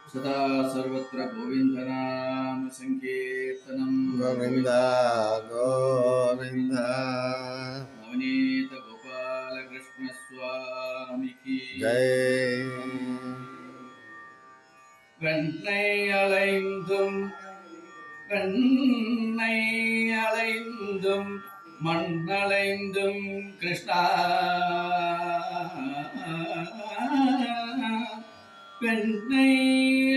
सदा सर्वत्र गोविंद नाम संकीर्तनम गोविंद गोविंद नवनीत गोपाल कृष्ण स्वामी की जय கண்ணை அலைந்தும் மண்ணலைந்தும் கிருஷ்ணா பெண்ணை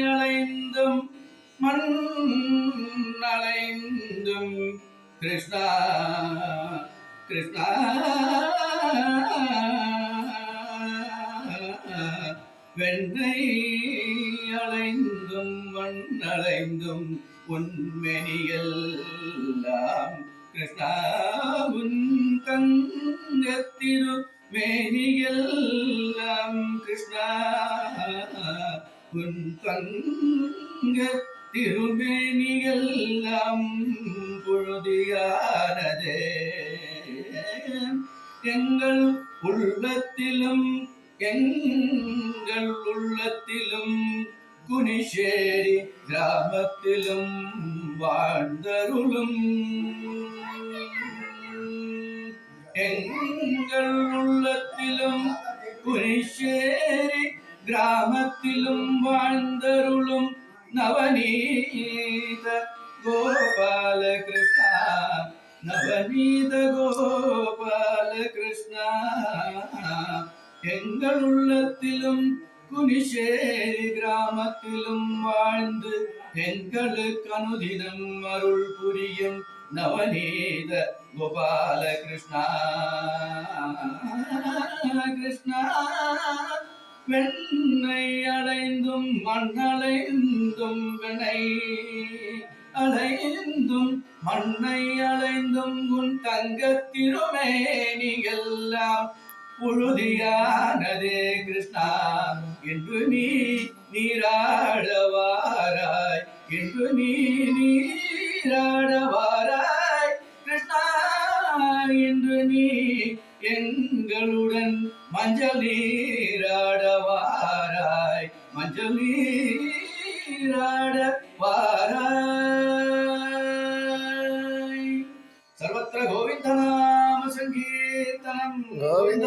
அலைந்தும் மண்ணலைந்தும் கிருஷ்ணா கிருஷ்ணா வெண்ணை அலைந்தும் மண்ணலைந்தும் உன்மெனியெல்லாம் கிருஷ்ணா உன் தங்கத்திரு மேனியெல்லாம் கிருஷ்ணா உன் தங்க திருமேனியெல்லாம் புழுதியானதே எங்கள் உள்ளத்திலும் குனிஷேரி கிராமத்திலும் வாழ்ந்தருளும் எங்கள் உள்ளத்திலும் குனிஷேரி கிராமத்திலும் வாழ்ந்தருளும் நவநீத கோபால கிருஷ்ணா நவநீத கோபால கிருஷ்ணா எங்கள் உள்ளத்திலும் குனிஷேரி கிராமத்திலும் வாழ்ந்து எங்களுக்கு அனுதினம் அருள் புரியும் நவநீத கோபால கிருஷ்ணா கிருஷ்ணா வெண்ணை அலைந்தும் மண்ணலைந்தும் வெண்ணை அலைந்தும் மண்ணை அலைந்தும் உன் தங்கத் திருமேனியெல்லாம் புழுதியானதே கிருஷ்ணா என்று நீ நீராடவாராய் என்று நீ நீராடவாராய் கிருஷ்ணா என்று நீ எங்களுடன் மஞ்சள் நீராடவாராய் மஞ்சள் நீராடவாராய் சர்வத்திர கோவிந்த நாம சங்கீர்த்தனம் गोविंद